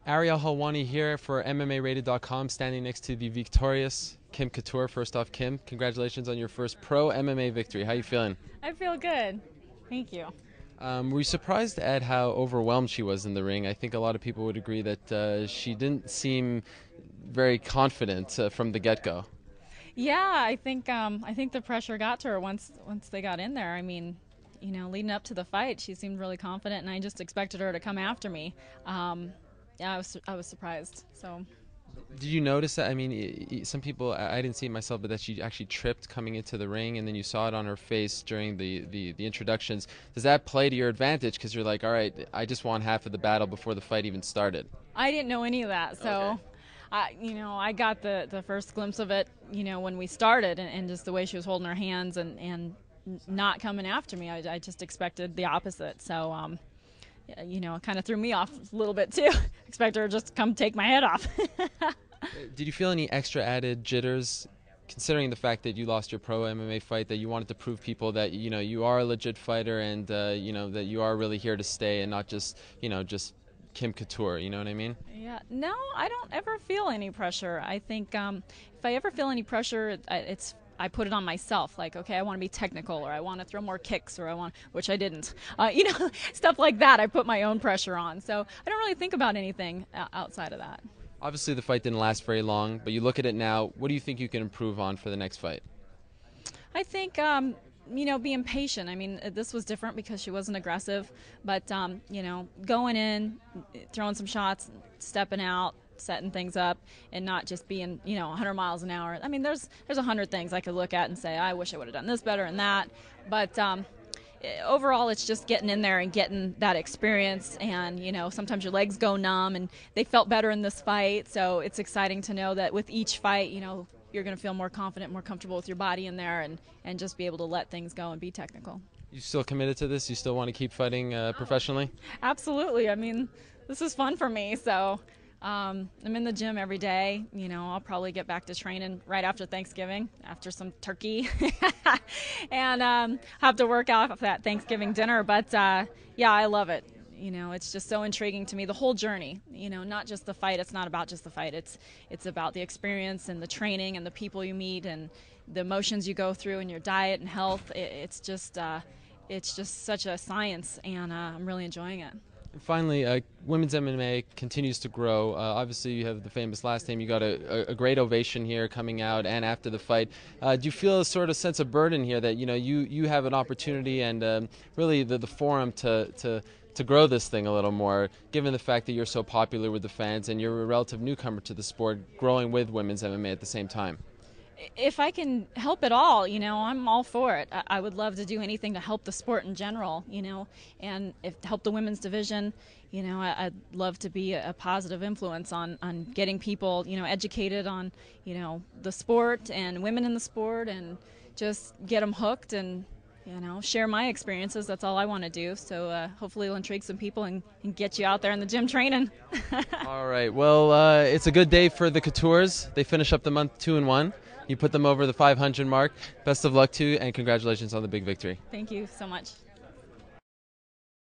Ariel Helwani here for mmarated.com, standing next to the victorious Kim Couture. First off, Kim, congratulations on your first pro MMA victory. How you feeling? I feel good. Thank you. Were you surprised at how overwhelmed she was in the ring? I think a lot of people would agree that she didn't seem very confident from the get-go. Yeah, I think the pressure got to her once they got in there. I mean, leading up to the fight, she seemed really confident, and I just expected her to come after me. Yeah, I was surprised. So. Did you notice that? I mean, some people, I didn't see it myself, but that she actually tripped coming into the ring, and then you saw it on her face during the introductions. Does that play to your advantage? Because you're like, all right, I just won half of the battle before the fight even started. I didn't know any of that, so Okay. I got the first glimpse of it, when we started, and just the way she was holding her hands and not coming after me. I just expected the opposite. So, it kind of threw me off a little bit too. Expect her to just come take my head off. Did you feel any extra added jitters, considering the fact that you lost your pro MMA fight, that you wanted to prove people that you are a legit fighter and that you are really here to stay and not just Kim Couture? You know what I mean? Yeah, no, I don't ever feel any pressure. I think if I ever feel any pressure, I put it on myself. Like, okay, I want to be technical, or I want to throw more kicks, or which I didn't. Stuff like that. I put my own pressure on. So I don't really think about anything outside of that. Obviously, the fight didn't last very long, but you look at it now. What do you think you can improve on for the next fight? I think, being patient. I mean, this was different because she wasn't aggressive, but, going in, throwing some shots, stepping out, setting things up, and not just being, 100 miles an hour. I mean, there's 100 things I could look at and say, I wish I would have done this better and that. But overall, it's just getting in there and getting that experience. And, sometimes your legs go numb, and they felt better in this fight. So it's exciting to know that with each fight, you're going to feel more confident, more comfortable with your body in there, and just be able to let things go and be technical. You still committed to this? You still want to keep fighting professionally? Absolutely. I mean, this is fun for me. So I'm in the gym every day. I'll probably get back to training right after Thanksgiving, after some turkey, and have to work out that Thanksgiving dinner. But yeah, I love it. It's just so intriguing to me, the whole journey. Not just the fight. It's not about just the fight. It's about the experience and the training and the people you meet and the emotions you go through and your diet and health. It's just such a science, and I'm really enjoying it. And finally, women's MMA continues to grow. Obviously, you have the famous last name. You got a great ovation here coming out and after the fight. Do you feel a sort of sense of burden here that you have an opportunity and really the forum to grow this thing a little more, given the fact that you're so popular with the fans and you're a relative newcomer to the sport, growing with women's MMA at the same time? If I can help at all, I'm all for it. I would love to do anything to help the sport in general, and if help the women's division, I'd love to be a positive influence on getting people, educated on, the sport and women in the sport, and just get them hooked and, share my experiences. That's all I want to do. So hopefully it'll intrigue some people and get you out there in the gym training. All right. Well, it's a good day for the Coutures. They finish up the month 2-1. You put them over the 500 mark. Best of luck to you, and congratulations on the big victory. Thank you so much.